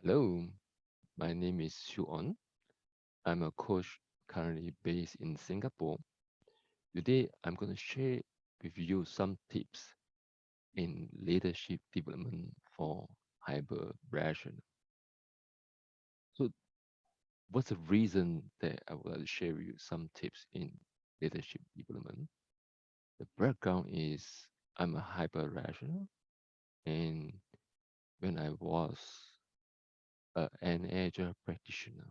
Hello, my name is Xuan. I'm a coach currently based in Singapore. Today, I'm going to share with you some tips in leadership development for hyper rational. So, what's the reason that I would like to share with you some tips in leadership development? The background is I'm a hyper rational, and when I was an agile practitioner,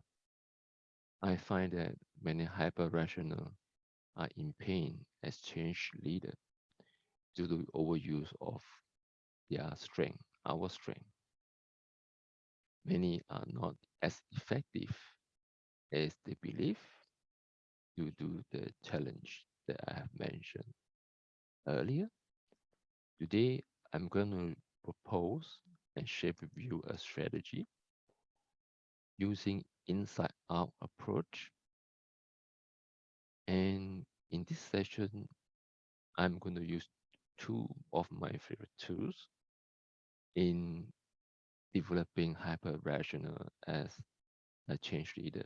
I find that many hyper rational are in pain as change leader due to overuse of their strength, our strength. Many are not as effective as they believe due to the challenge that I have mentioned earlier. Today, I'm going to propose and share with you a strategy using inside out approach. And in this session, I'm going to use two of my favorite tools in developing hyper rational as a change leader.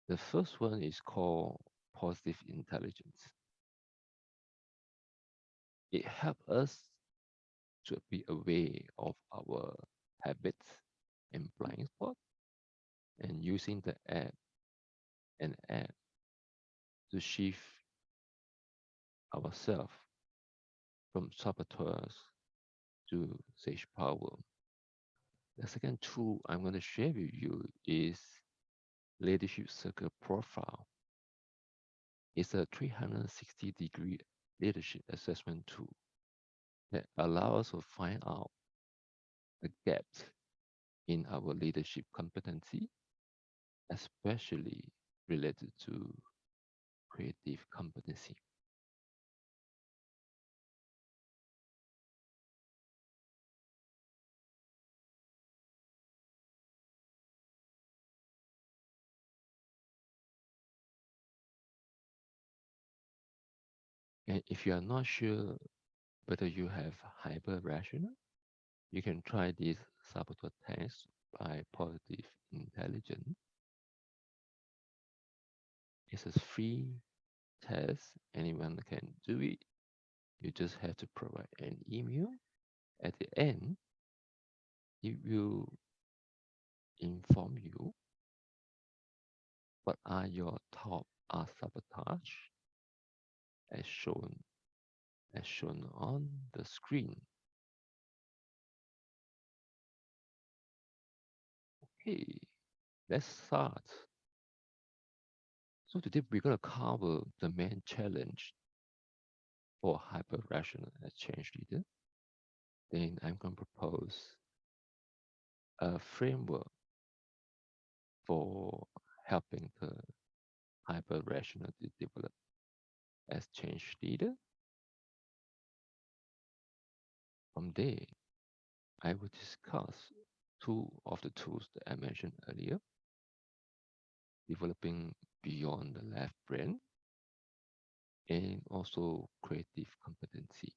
The first one is called positive intelligence. It helps us to be aware of our habits and blind spot and using the app to shift ourselves from saboteurs to sage power. The second tool I'm going to share with you is leadership circle profile. It's a 360-degree leadership assessment tool that allows us to find out the gaps in our leadership competency, especially related to creative competency. And if you are not sure whether you have hyper rational, you can try this saboteur test by positive intelligence. It's a free test, anyone can do it. You just have to provide an email. At the end, it will inform you what are your top sabotage as shown on the screen. Okay, let's start. So today we're gonna cover the main challenge for hyper-rational as change leader. Then I'm gonna propose a framework for helping the hyper-rational to develop as change leader. From there, I will discuss two of the tools that I mentioned earlier, developing beyond the left brain and also creative competency.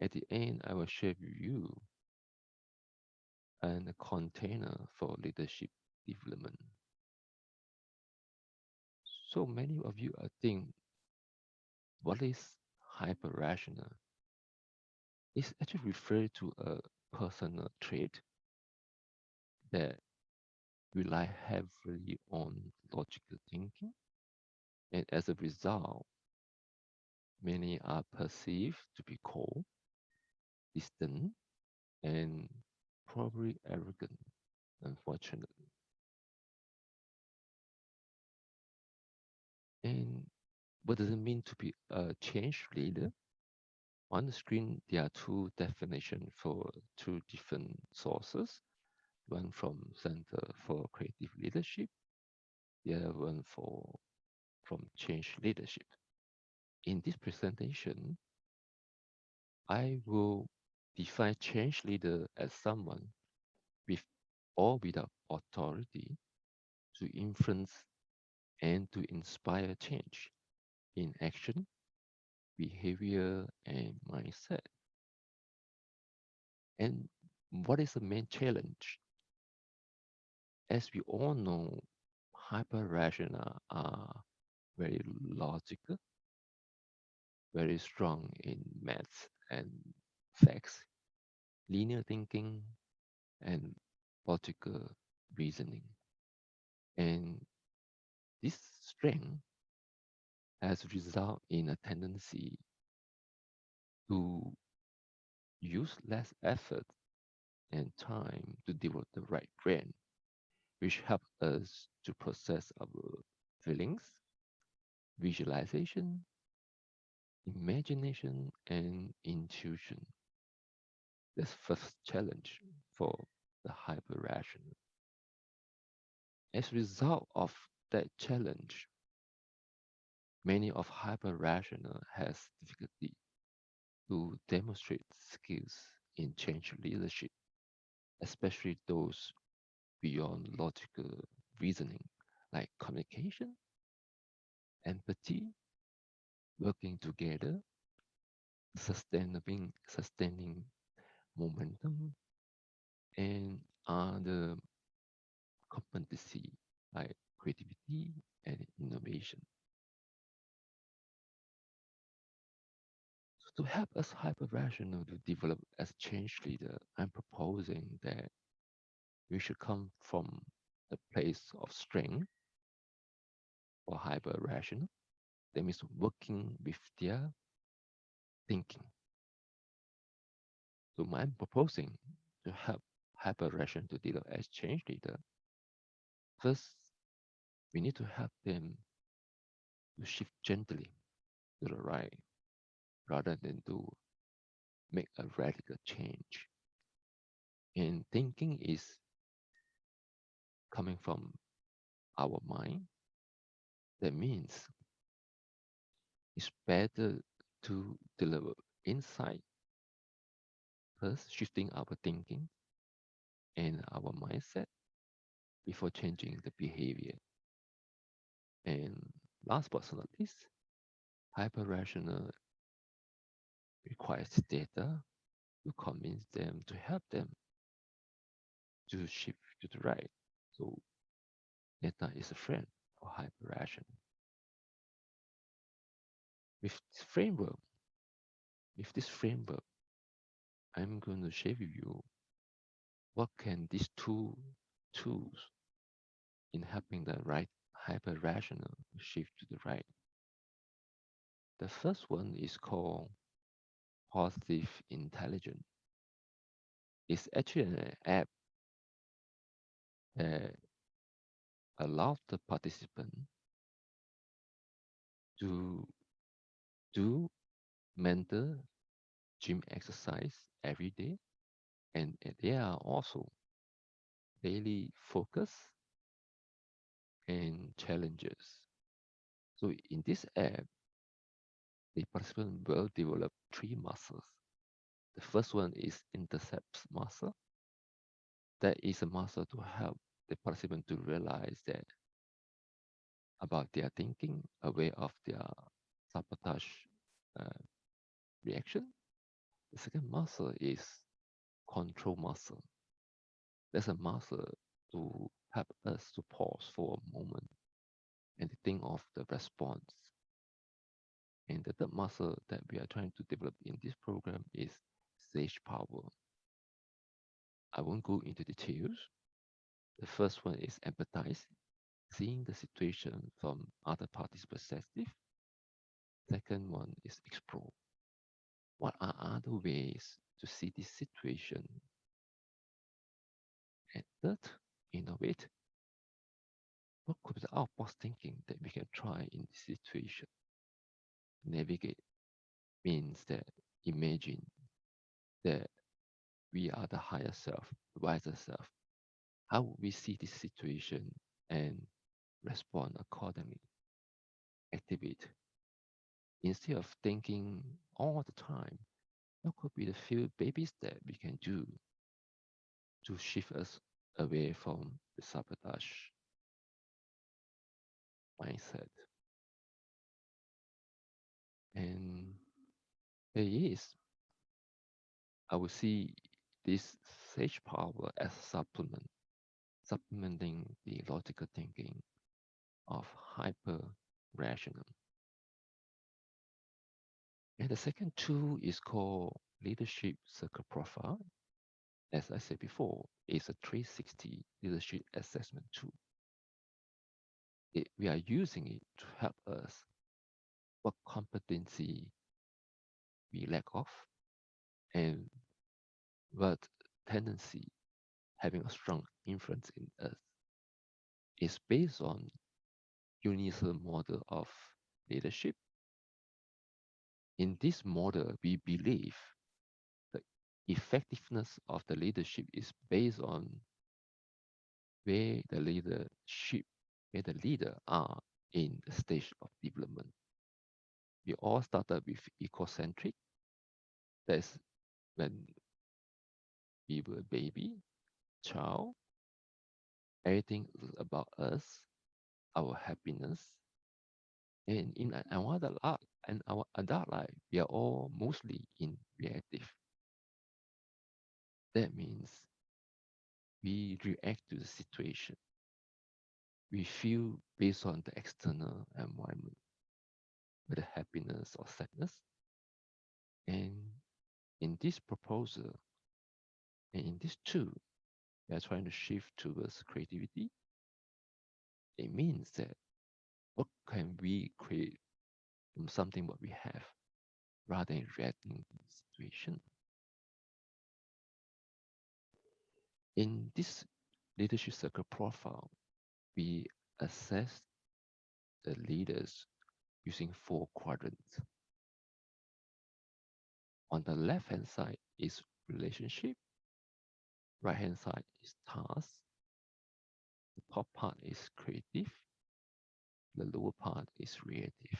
At the end, I will share with you a container for leadership development. So many of you are think, what is hyper-rational? It's actually referred to a personal trait that rely heavily on logical thinking, and as a result, many are perceived to be cold, distant, and probably arrogant, unfortunately. And what does it mean to be a change leader? On the screen, there are two definitions for two different sources. One from Center for Creative Leadership, the other one from Change Leadership. In this presentation, I will define change leader as someone with or without authority to influence and to inspire change in action, behavior, and mindset. And what is the main challenge As we all know, hyper rational are very logical, very strong in maths and facts, linear thinking, and logical reasoning. And this strength has resulted in a tendency to use less effort and time to develop the right brain, which help us to process our feelings, visualization, imagination, and intuition. That's first challenge for the hyper rational. As a result of that challenge, many of hyper rational has difficulty to demonstrate skills in change leadership, especially those beyond logical reasoning, like communication, empathy, working together, sustaining momentum, and other competency like creativity and innovation. So to help us hyper rational to develop as a change leader, I'm proposing that we should come from the place of strength or hyper rational. That means working with their thinking. So I'm proposing to help hyper rational to develop as change leader. First, we need to help them to shift gently to the right rather than to make a radical change. And thinking is coming from our mind. That means it's better to deliver insight first, shifting our thinking and our mindset before changing the behavior. And last but not least, hyper rational requires data to convince them to help them to shift to the right. So data is a friend for hyper rational. With this framework, with this framework, I'm going to share with you what can these two tools in helping the right hyper rational shift to the right. The first one is called positive intelligence. It's actually an app that allows the participant to do mental gym exercise every day, and there are also daily focus and challenges. So in this app, the participant will develop three muscles. The first one is intercepts muscle. That is a muscle to help the participant to realize that about their thinking, aware of their sabotage uh, reaction. The second muscle is control muscle. That's a muscle to help us to pause for a moment and to think of the response. And the third muscle that we are trying to develop in this program is sage power. I won't go into details. The first one is empathize, seeing the situation from other parties' perspective. Second one is explore. What are other ways to see this situation? And third, innovate. What could be the out-box thinking that we can try in this situation? Navigate means that imagine that we are the higher self, wiser self. How would we see this situation and respond accordingly? Activate. Instead of thinking all the time, what could be the few baby steps we can do to shift us away from the sabotage mindset? And there is, I would see this sage power as a supplement supplementing the logical thinking of hyper rational. And the second tool is called Leadership Circle Profile. As I said before, it's a 360 leadership assessment tool. We are using it to help us what competency we lack of and what tendency having a strong influence in us. Is based on universal model of leadership. In this model, we believe the effectiveness of the leadership is based on where the leadership, where the leader are in the stage of development. We all started with ecocentric. That's when we were a baby, child. Everything is about us, our happiness. And in our adult life, we are all mostly in reactive. That means we react to the situation. We feel based on the external environment, whether happiness or sadness. And in this proposal and in this tool, we are trying to shift towards creativity. It means that what can we create from something what we have rather than reacting to the situation. In this leadership circle profile, we assess the leaders using 4 quadrants. On the left hand side is relationship, right hand side is task, the top part is creative, the lower part is reactive.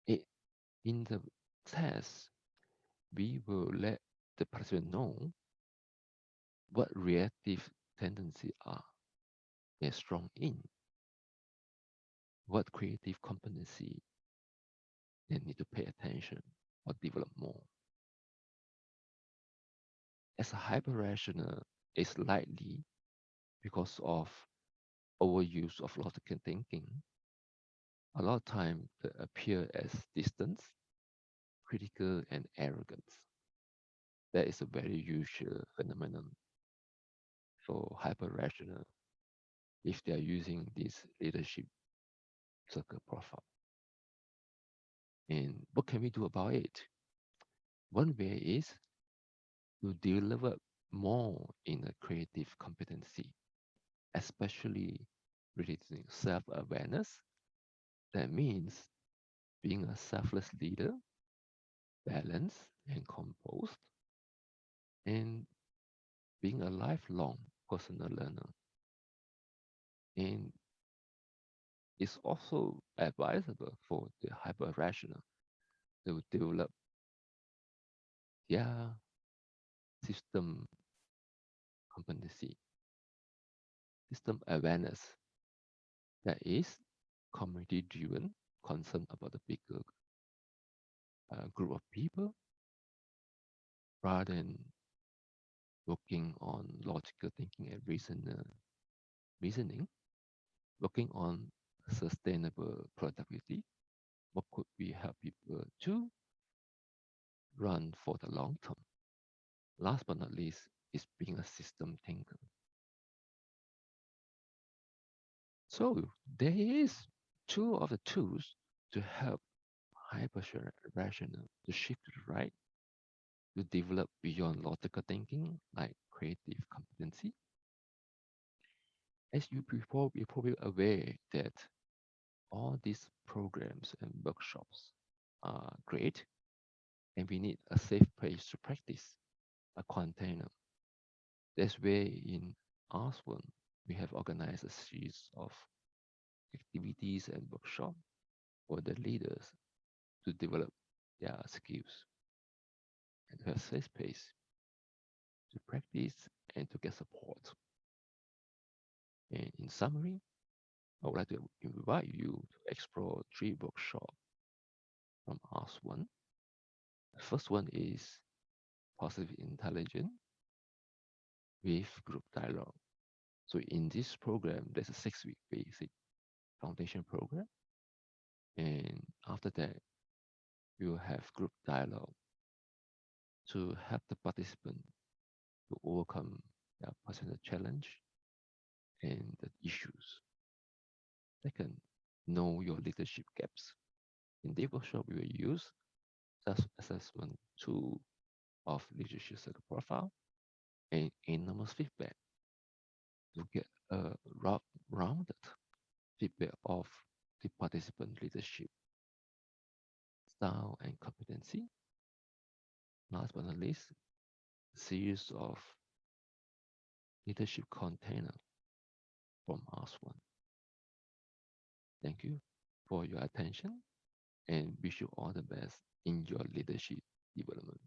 It, in the test, we will let the participant know what reactive tendencies are they're strong in, what creative competency they need to pay attention or develop more. As a hyper-rational is likely because of overuse of logical thinking, a lot of time they appear as distance, critical, and arrogant. That is a very usual phenomenon for hyper-rational if they are using this leadership circle profile. And what can we do about it? One way is to develop more in a creative competency, especially related to self-awareness. That means being a selfless leader, balanced and composed, and being a lifelong personal learner. And it's also advisable for the hyper-rational to develop their system competency, system awareness that is community-driven, concerned about the bigger group of people rather than working on logical thinking and reasoning, working on sustainable productivity. What could we help people to run for the long term? Last but not least is being a system thinker. So there is two of the tools to help hyper rational to shift to the right, to develop beyond logical thinking like creative competency. As you're probably aware that all these programs and workshops are great, and we need a safe place to practice, a container. That's where in R1 we have organized a series of activities and workshops for the leaders to develop their skills and to have safe space to practice and to get support. And in summary, I would like to invite you to explore 3 workshops from R1. The first one is positive intelligence. with group dialogue. So in this program, there's a 6-week basic foundation program. And after that, we will have group dialogue to help the participant to overcome their personal challenge and the issues. Second, know your leadership gaps. In this workshop, we will use assessment tool of leadership circle profile and anonymous feedback to get a rounded feedback of the participant leadership style and competency. Last but not least, series of leadership container from us one. Thank you for your attention and wish you all the best in your leadership development.